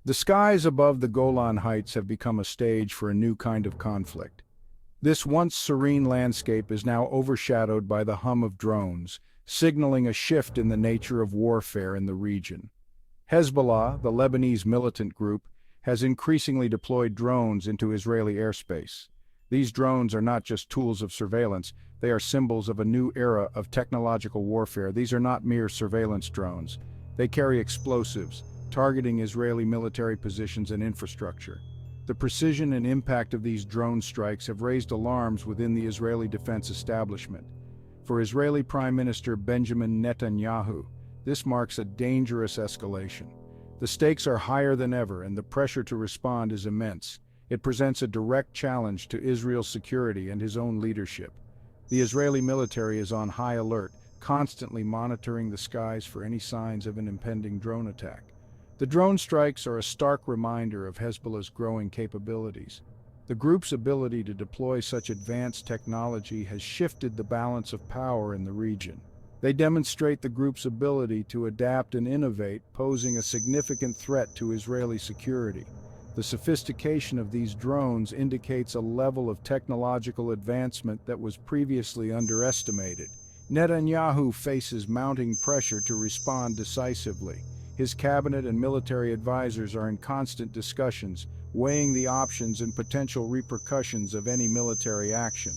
The skies above the Golan Heights have become a stage for a new kind of conflict. This once serene landscape is now overshadowed by the hum of drones, signaling a shift in the nature of warfare in the region. Hezbollah, the Lebanese militant group, has increasingly deployed drones into Israeli airspace. These drones are not just tools of surveillance, they are symbols of a new era of technological warfare. These are not mere surveillance drones. They carry explosives, targeting Israeli military positions and infrastructure. The precision and impact of these drone strikes have raised alarms within the Israeli defense establishment. For Israeli Prime Minister Benjamin Netanyahu, this marks a dangerous escalation. The stakes are higher than ever, and the pressure to respond is immense. It presents a direct challenge to Israel's security and his own leadership. The Israeli military is on high alert, constantly monitoring the skies for any signs of an impending drone attack. The drone strikes are a stark reminder of Hezbollah's growing capabilities. The group's ability to deploy such advanced technology has shifted the balance of power in the region. They demonstrate the group's ability to adapt and innovate, posing a significant threat to Israeli security. The sophistication of these drones indicates a level of technological advancement that was previously underestimated. Netanyahu faces mounting pressure to respond decisively. His cabinet and military advisors are in constant discussions, weighing the options and potential repercussions of any military action.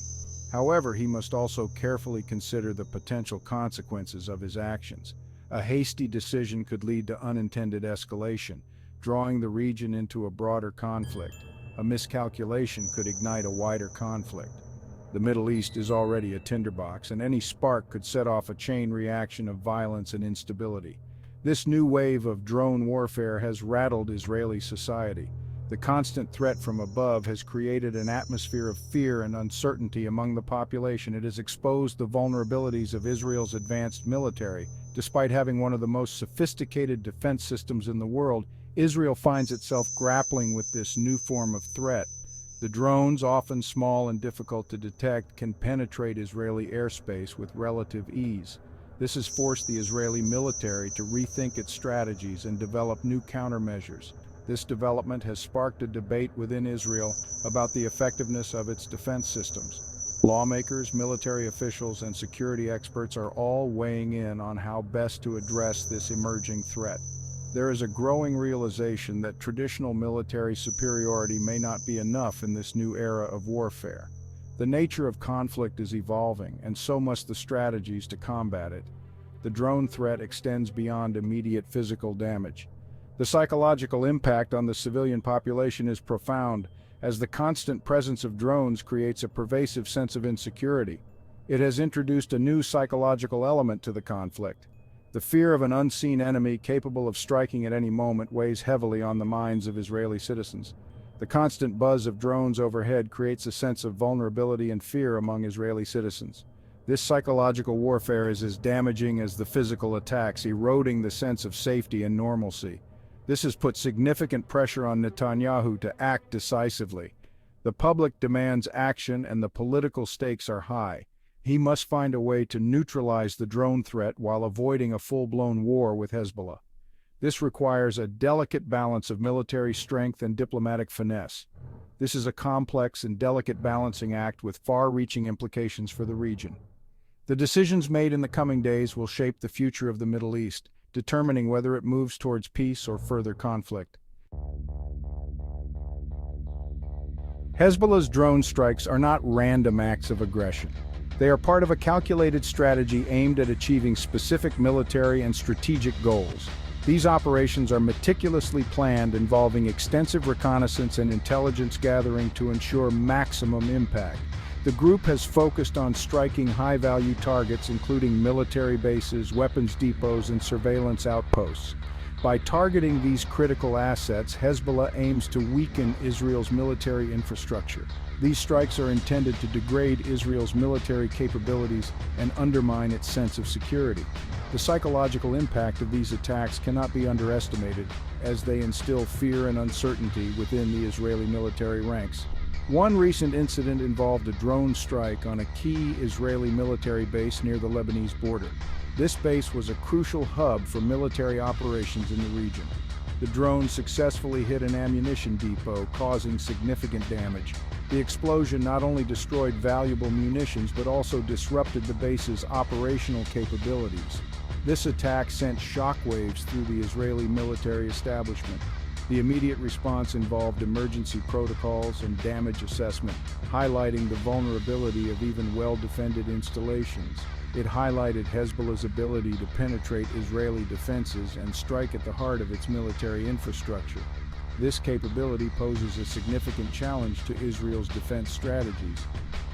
However, he must also carefully consider the potential consequences of his actions. A hasty decision could lead to unintended escalation, drawing the region into a broader conflict. A miscalculation could ignite a wider conflict. The Middle East is already a tinderbox, and any spark could set off a chain reaction of violence and instability. This new wave of drone warfare has rattled Israeli society. The constant threat from above has created an atmosphere of fear and uncertainty among the population. It has exposed the vulnerabilities of Israel's advanced military. Despite having one of the most sophisticated defense systems in the world, Israel finds itself grappling with this new form of threat. The drones, often small and difficult to detect, can penetrate Israeli airspace with relative ease. This has forced the Israeli military to rethink its strategies and develop new countermeasures. This development has sparked a debate within Israel about the effectiveness of its defense systems. Lawmakers, military officials, and security experts are all weighing in on how best to address this emerging threat. There is a growing realization that traditional military superiority may not be enough in this new era of warfare. The nature of conflict is evolving, and so must the strategies to combat it. The drone threat extends beyond immediate physical damage. The psychological impact on the civilian population is profound, as the constant presence of drones creates a pervasive sense of insecurity. It has introduced a new psychological element to the conflict. The fear of an unseen enemy capable of striking at any moment weighs heavily on the minds of Israeli citizens. The constant buzz of drones overhead creates a sense of vulnerability and fear among Israeli citizens. This psychological warfare is as damaging as the physical attacks, eroding the sense of safety and normalcy. This has put significant pressure on Netanyahu to act decisively. The public demands action, and the political stakes are high. He must find a way to neutralize the drone threat while avoiding a full-blown war with Hezbollah. This requires a delicate balance of military strength and diplomatic finesse. This is a complex and delicate balancing act with far-reaching implications for the region. The decisions made in the coming days will shape the future of the Middle East, determining whether it moves towards peace or further conflict. Hezbollah's drone strikes are not random acts of aggression. They are part of a calculated strategy aimed at achieving specific military and strategic goals. These operations are meticulously planned, involving extensive reconnaissance and intelligence gathering to ensure maximum impact. The group has focused on striking high-value targets, including military bases, weapons depots, and surveillance outposts. By targeting these critical assets, Hezbollah aims to weaken Israel's military infrastructure. These strikes are intended to degrade Israel's military capabilities and undermine its sense of security. The psychological impact of these attacks cannot be underestimated, as they instill fear and uncertainty within the Israeli military ranks. One recent incident involved a drone strike on a key Israeli military base near the Lebanese border. This base was a crucial hub for military operations in the region. The drone successfully hit an ammunition depot, causing significant damage. The explosion not only destroyed valuable munitions but also disrupted the base's operational capabilities. This attack sent shockwaves through the Israeli military establishment. The immediate response involved emergency protocols and damage assessment, highlighting the vulnerability of even well-defended installations. It highlighted Hezbollah's ability to penetrate Israeli defenses and strike at the heart of its military infrastructure. This capability poses a significant challenge to Israel's defense strategies.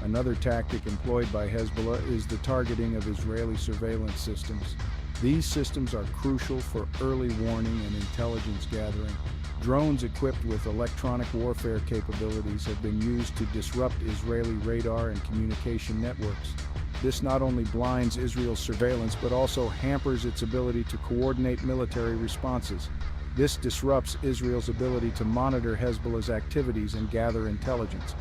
Another tactic employed by Hezbollah is the targeting of Israeli surveillance systems. These systems are crucial for early warning and intelligence gathering. Drones equipped with electronic warfare capabilities have been used to disrupt Israeli radar and communication networks. This not only blinds Israel's surveillance but also hampers its ability to coordinate military responses. This disrupts Israel's ability to monitor Hezbollah's activities and gather intelligence.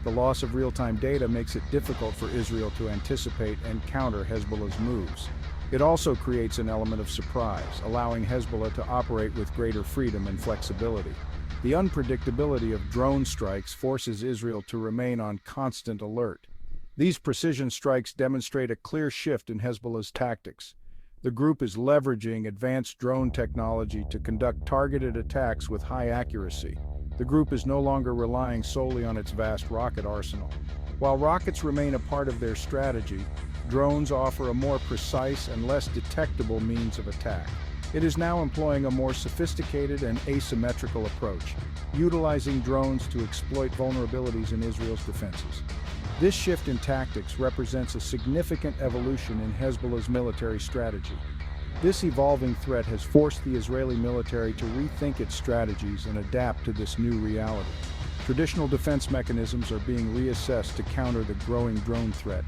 The loss of real-time data makes it difficult for Israel to anticipate and counter Hezbollah's moves. It also creates an element of surprise, allowing Hezbollah to operate with greater freedom and flexibility. The unpredictability of drone strikes forces Israel to remain on constant alert. These precision strikes demonstrate a clear shift in Hezbollah's tactics. The group is leveraging advanced drone technology to conduct targeted attacks with high accuracy. The group is no longer relying solely on its vast rocket arsenal. While rockets remain a part of their strategy, drones offer a more precise and less detectable means of attack. It is now employing a more sophisticated and asymmetrical approach, utilizing drones to exploit vulnerabilities in Israel's defenses. This shift in tactics represents a significant evolution in Hezbollah's military strategy. This evolving threat has forced the Israeli military to rethink its strategies and adapt to this new reality. Traditional defense mechanisms are being reassessed to counter the growing drone threat.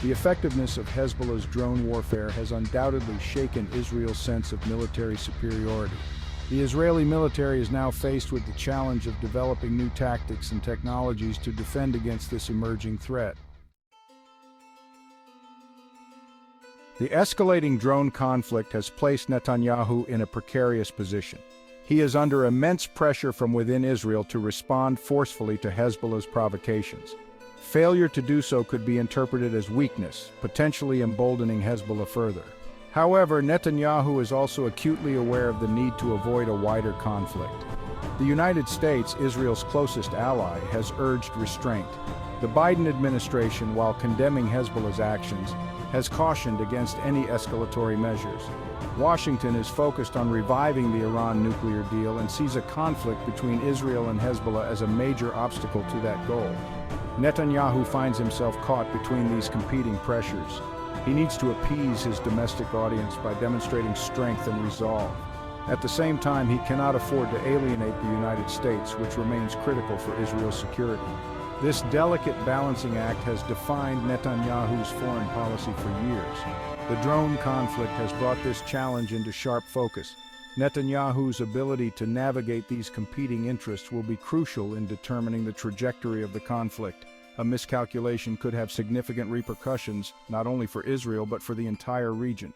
The effectiveness of Hezbollah's drone warfare has undoubtedly shaken Israel's sense of military superiority. The Israeli military is now faced with the challenge of developing new tactics and technologies to defend against this emerging threat. The escalating drone conflict has placed Netanyahu in a precarious position. He is under immense pressure from within Israel to respond forcefully to Hezbollah's provocations. Failure to do so could be interpreted as weakness, potentially emboldening Hezbollah further. However, Netanyahu is also acutely aware of the need to avoid a wider conflict. The United States, Israel's closest ally, has urged restraint. The Biden administration, while condemning Hezbollah's actions, has cautioned against any escalatory measures. Washington is focused on reviving the Iran nuclear deal and sees a conflict between Israel and Hezbollah as a major obstacle to that goal. Netanyahu finds himself caught between these competing pressures. He needs to appease his domestic audience by demonstrating strength and resolve. At the same time, he cannot afford to alienate the United States, which remains critical for Israel's security. This delicate balancing act has defined Netanyahu's foreign policy for years. The drone conflict has brought this challenge into sharp focus. Netanyahu's ability to navigate these competing interests will be crucial in determining the trajectory of the conflict. A miscalculation could have significant repercussions, not only for Israel but for the entire region.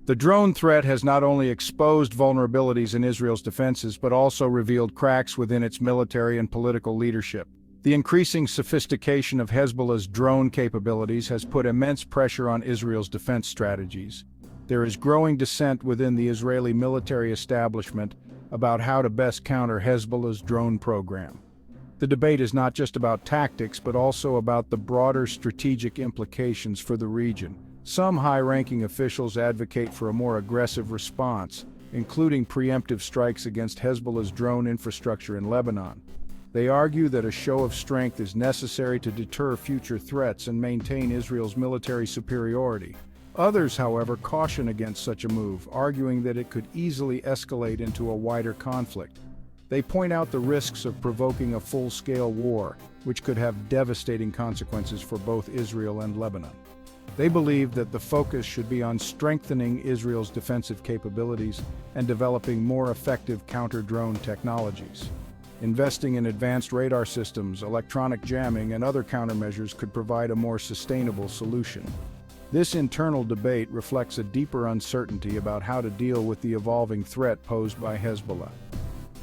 The drone threat has not only exposed vulnerabilities in Israel's defenses but also revealed cracks within its military and political leadership. The increasing sophistication of Hezbollah's drone capabilities has put immense pressure on Israel's defense strategies. There is growing dissent within the Israeli military establishment about how to best counter Hezbollah's drone program. The debate is not just about tactics but also about the broader strategic implications for the region. Some high-ranking officials advocate for a more aggressive response, including preemptive strikes against Hezbollah's drone infrastructure in Lebanon. They argue that a show of strength is necessary to deter future threats and maintain Israel's military superiority. Others, however, caution against such a move, arguing that it could easily escalate into a wider conflict. They point out the risks of provoking a full-scale war, which could have devastating consequences for both Israel and Lebanon. They believe that the focus should be on strengthening Israel's defensive capabilities and developing more effective counter-drone technologies. Investing in advanced radar systems, electronic jamming, and other countermeasures could provide a more sustainable solution. This internal debate reflects a deeper uncertainty about how to deal with the evolving threat posed by Hezbollah.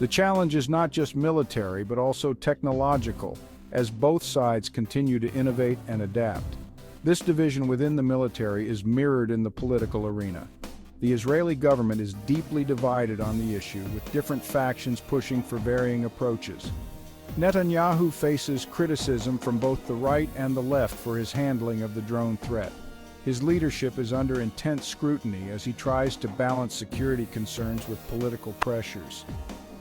The challenge is not just military but also technological, as both sides continue to innovate and adapt. This division within the military is mirrored in the political arena. The Israeli government is deeply divided on the issue, with different factions pushing for varying approaches. Netanyahu faces criticism from both the right and the left for his handling of the drone threat. His leadership is under intense scrutiny as he tries to balance security concerns with political pressures.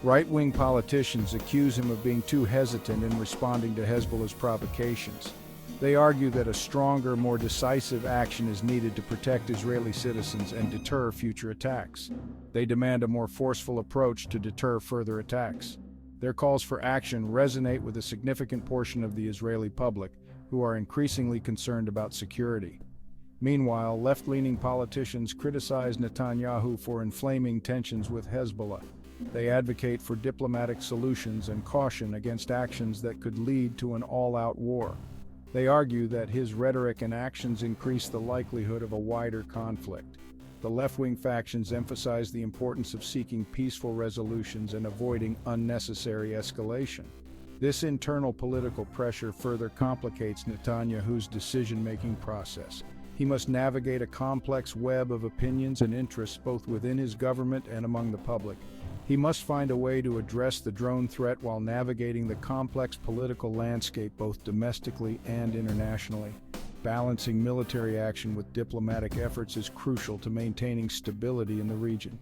Right-wing politicians accuse him of being too hesitant in responding to Hezbollah's provocations. They argue that a stronger, more decisive action is needed to protect Israeli citizens and deter future attacks. They demand a more forceful approach to deter further attacks. Their calls for action resonate with a significant portion of the Israeli public, who are increasingly concerned about security. Meanwhile, left-leaning politicians criticize Netanyahu for inflaming tensions with Hezbollah. They advocate for diplomatic solutions and caution against actions that could lead to an all-out war. They argue that his rhetoric and actions increase the likelihood of a wider conflict. The left-wing factions emphasize the importance of seeking peaceful resolutions and avoiding unnecessary escalation. This internal political pressure further complicates Netanyahu's decision-making process. He must navigate a complex web of opinions and interests both within his government and among the public. He must find a way to address the drone threat while navigating the complex political landscape both domestically and internationally. Balancing military action with diplomatic efforts is crucial to maintaining stability in the region.